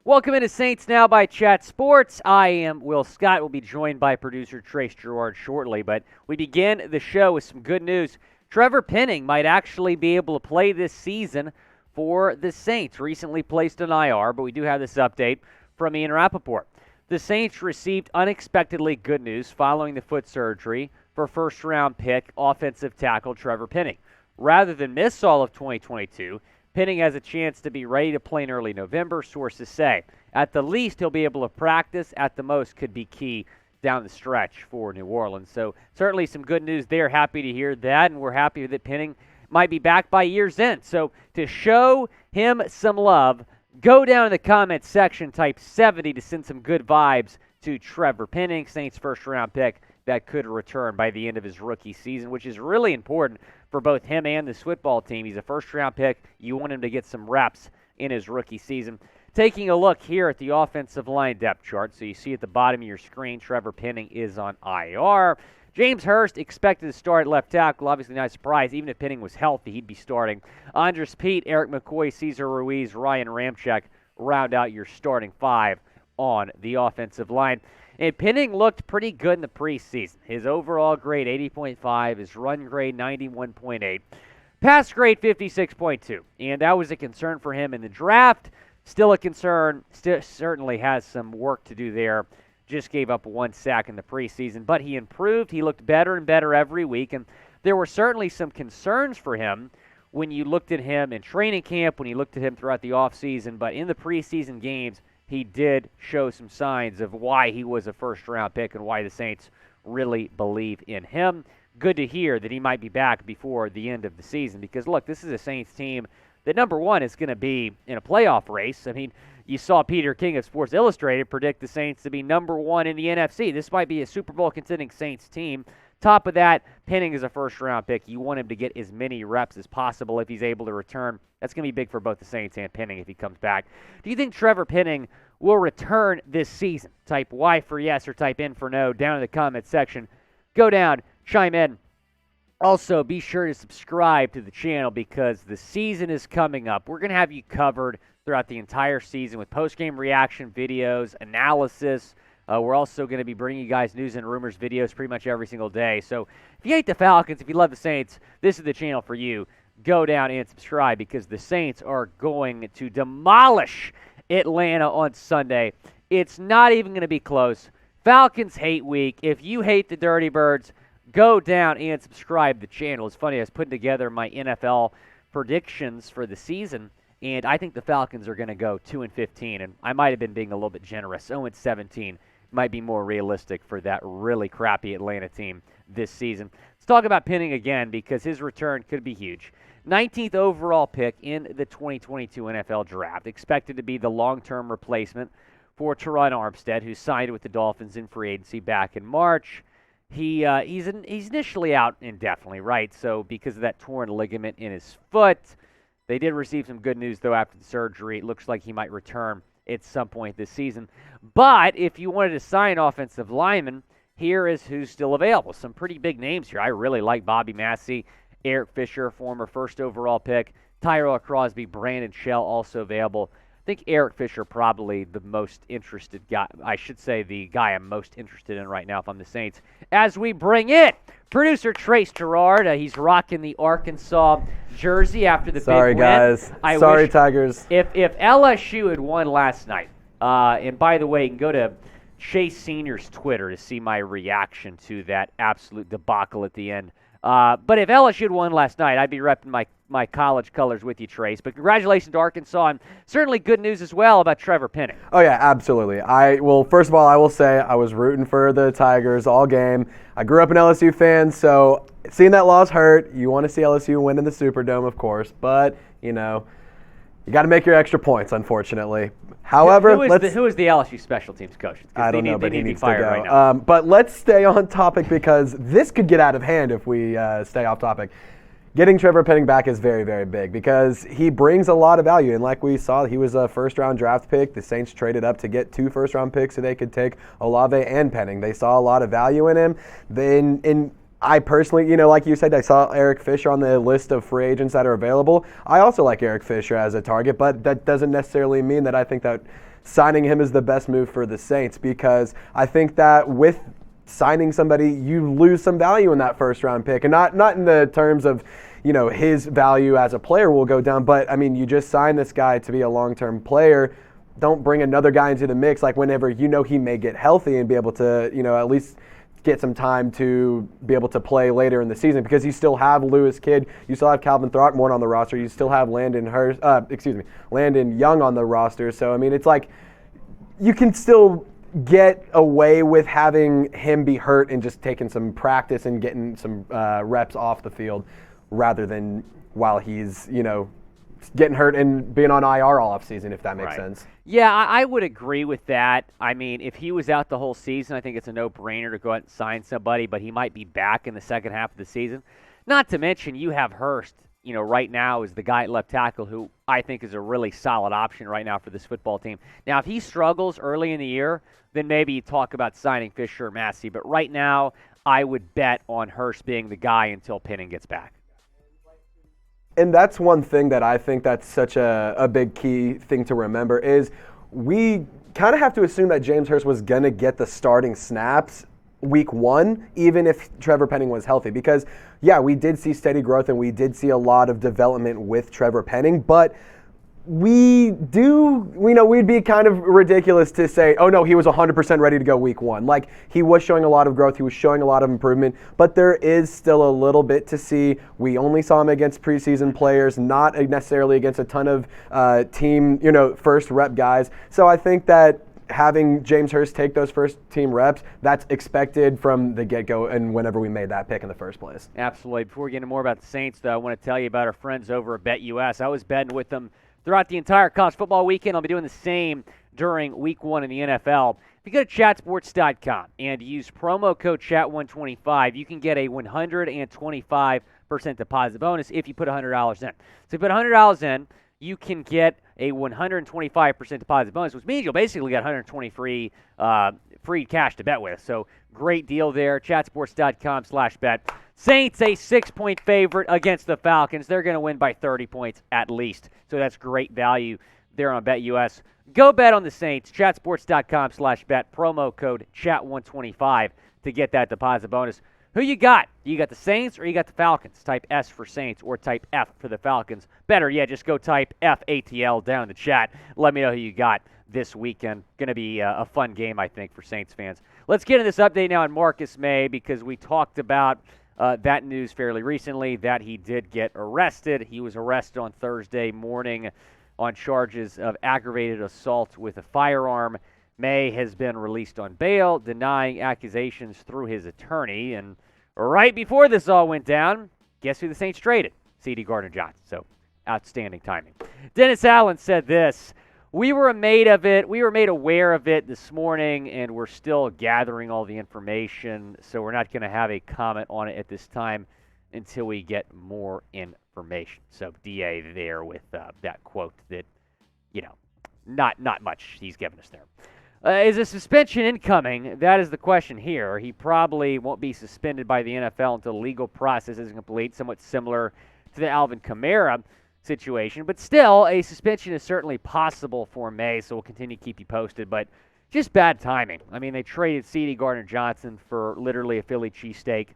Welcome into Saints Now by Chat Sports. I am Will Scott. We'll be joined by producer Trace Gerard shortly, but we begin the show with some good news. Trevor Penning might actually be able to play this season for the Saints. Recently placed on IR, but we do have this update from Ian Rapoport. The Saints received unexpectedly good news following the foot surgery for first-round pick offensive tackle Trevor Penning. Rather than miss all of 2022, Penning has a chance to be ready to play in early November, sources say. At the least, he'll be able to practice. At the most, could be key down the stretch for New Orleans. So certainly some good news there. Happy to hear that, and we're happy that Penning might be back by year's end. So to show him some love, go down in the comments section, type 70 to send some good vibes to Trevor Penning, Saints first-round pick that could return by the end of his rookie season, which is really important for both him and this football team. He's a first-round pick. You want him to get some reps in his rookie season. Taking a look here at the offensive line depth chart, so you see at the bottom of your screen, Trevor Penning is on IR. James Hurst expected to start at left tackle. Obviously not a surprise. Even if Penning was healthy, he'd be starting. Andres Pete, Eric McCoy, Cesar Ruiz, Ryan Ramczyk round out your starting five on the offensive line. And Penning looked pretty good in the preseason. His overall grade, 80.5. His run grade, 91.8. Pass grade, 56.2. And that was a concern for him in the draft. Still a concern. Certainly has some work to do there. Just gave up one sack in the preseason. But he improved. He looked better and better every week. And there were certainly some concerns for him when you looked at him in training camp, when you looked at him throughout the offseason. But in the preseason games, he did show some signs of why he was a first-round pick and why the Saints really believe in him. Good to hear that he might be back before the end of the season because, look, this is a Saints team that, number one, is going to be in a playoff race. I mean, you saw Peter King of Sports Illustrated predict the Saints to be number one in the NFC. This might be a Super Bowl contending Saints team. Top of that, Penning is a first-round pick. You want him to get as many reps as possible if he's able to return. That's going to be big for both the Saints and Penning if he comes back. Do you think Trevor Penning will return this season? Type Y for yes or type N for no down in the comments section. Go down, chime in. Also, be sure to subscribe to the channel because the season is coming up. We're going to have you covered throughout the entire season with post-game reaction videos, analysis. We're also going to be bringing you guys news and rumors videos pretty much every single day. So if you hate the Falcons, if you love the Saints, this is the channel for you. Go down and subscribe because the Saints are going to demolish Atlanta on Sunday. It's not even going to be close. Falcons hate week. If you hate the Dirty Birds, go down and subscribe to the channel. It's funny, I was putting together my NFL predictions for the season, and I think the Falcons are going to go 2-15, and I might have been being a little bit generous. 0-17 might be more realistic for that really crappy Atlanta team this season. Let's talk about Penning again because his return could be huge. 19th overall pick in the 2022 NFL Draft, expected to be the long-term replacement for Tyrann Armstead, who signed with the Dolphins in free agency back in March. He's initially out indefinitely, right? So because of that torn ligament in his foot, they did receive some good news, though, after the surgery. It looks like he might return at some point this season. But if you wanted to sign offensive lineman, here is who's still available. Some pretty big names here. I really like Bobby Massey, Eric Fisher, former first overall pick, Tyrell Crosby, Brandon Shell also available. I think Eric Fisher probably the most interested guy. I should say the guy I'm most interested in right now if I'm the Saints. As we bring in producer Trace Gerard. He's rocking the Arkansas jersey after the big win. Sorry, guys. Sorry, Tigers. If LSU had won last night, and by the way, you can go to Chase Sr.'s Twitter to see my reaction to that absolute debacle at the end. But if LSU had won last night, I'd be repping my college colors with you, Trace. But congratulations to Arkansas, and certainly good news as well about Trevor Penning. Oh, yeah, absolutely. Well, first of all, I will say I was rooting for the Tigers all game. I grew up an LSU fan, so seeing that loss hurt. You want to see LSU win in the Superdome, of course, but, you know, you got to make your extra points, unfortunately. However, who is the LSU special teams coach? I don't know, but he needs to go. Right now. But let's stay on topic because this could get out of hand if we stay off topic. Getting Trevor Penning back is very, very big because he brings a lot of value. And like we saw, he was a first-round draft pick. The Saints traded up to get 2 first-round picks so they could take Olave and Penning. They saw a lot of value in him. I personally, like you said, I saw Eric Fisher on the list of free agents that are available. I also like Eric Fisher as a target, but that doesn't necessarily mean that I think that signing him is the best move for the Saints, because I think that with signing somebody, you lose some value in that first-round pick, and not in the terms of, his value as a player will go down, but, you just signed this guy to be a long-term player. Don't bring another guy into the mix, like whenever he may get healthy and be able to, at least get some time to be able to play later in the season, because you still have Lewis Kidd, you still have Calvin Throckmorton on the roster, you still have Landon Young on the roster. So, it's like you can still get away with having him be hurt and just taking some practice and getting some reps off the field rather than while he's, getting hurt and being on IR all offseason, if that makes sense. Yeah, I would agree with that. If he was out the whole season, I think it's a no-brainer to go out and sign somebody, but he might be back in the second half of the season. Not to mention, you have Hurst, right now is the guy at left tackle who I think is a really solid option right now for this football team. Now, if he struggles early in the year, then maybe you talk about signing Fisher or Massey, but right now I would bet on Hurst being the guy until Penning gets back. And that's one thing that I think that's such a big key thing to remember is we kind of have to assume that James Hurst was going to get the starting snaps week one, even if Trevor Penning was healthy. Because, yeah, we did see steady growth and we did see a lot of development with Trevor Penning, but we'd be kind of ridiculous to say, oh no, he was 100% ready to go week one. Like, he was showing a lot of growth, he was showing a lot of improvement, but there is still a little bit to see. We only saw him against preseason players, not necessarily against a ton of team, first rep guys. So I think that having James Hurst take those first team reps, that's expected from the get-go and whenever we made that pick in the first place. Absolutely. Before we get into more about the Saints, though, I want to tell you about our friends over at BetUS. I was betting with them throughout the entire college football weekend. I'll be doing the same during week one in the NFL. If you go to chatsports.com and use promo code CHAT125, you can get a 125% deposit bonus if you put $100 in. So if you put $100 in, you can get a 125% deposit bonus, which means you'll basically get 120 free cash to bet with. So great deal there. Chatsports.com/bet. Saints a 6-point favorite against the Falcons. They're going to win by 30 points at least. So that's great value there on BetUS. Go bet on the Saints. Chatsports.com/bet. Promo code CHAT125 to get that deposit bonus. Who you got? You got the Saints or you got the Falcons? Type S for Saints or type F for the Falcons. Better yet, just go type FATL down in the chat. Let me know who you got this weekend. Going to be a fun game, I think, for Saints fans. Let's get into this update now on Marcus Maye, because we talked about that news fairly recently, that he did get arrested. He was arrested on Thursday morning on charges of aggravated assault with a firearm. Maye has been released on bail, denying accusations through his attorney. And right before this all went down, guess who the Saints traded? C.D. Gardner-Johnson. So, outstanding timing. Dennis Allen said this: We were made aware of it this morning, and we're still gathering all the information, so we're not going to have a comment on it at this time until we get more information. So DA there with that quote that, not much he's given us there. Is a suspension incoming? That is the question here. He probably won't be suspended by the NFL until the legal process is complete, somewhat similar to the Alvin Kamara situation. But still, a suspension is certainly possible for Maye, so we'll continue to keep you posted. But just bad timing. They traded C.D. Gardner-Johnson for literally a Philly cheesesteak,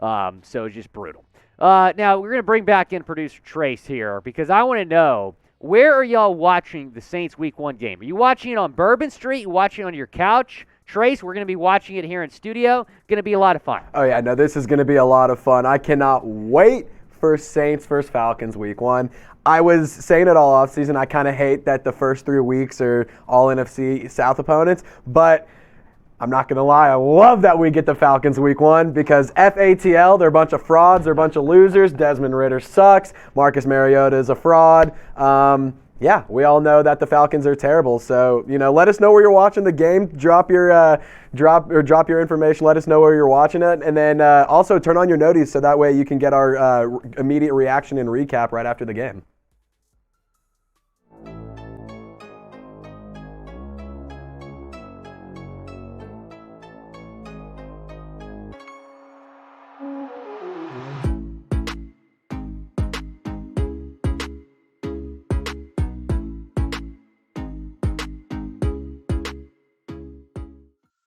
so it's just brutal. Now, we're going to bring back in producer Trace here, because I want to know, where are y'all watching the Saints Week 1 game? Are you watching it on Bourbon Street? You watching it on your couch? Trace, we're going to be watching it here in studio. Going to be a lot of fun. Oh, yeah, no, this is going to be a lot of fun. I cannot wait for Saints versus Falcons Week 1. I was saying it all offseason. I kind of hate that the first 3 weeks are all NFC South opponents, but I'm not going to lie. I love that we get the Falcons Week 1 because FATL, they're a bunch of frauds. They're a bunch of losers. Desmond Ridder sucks. Marcus Mariota is a fraud. Yeah, we all know that the Falcons are terrible. So, let us know where you're watching the game. Drop your information. Let us know where you're watching it. And then also turn on your noties so that way you can get our immediate reaction and recap right after the game.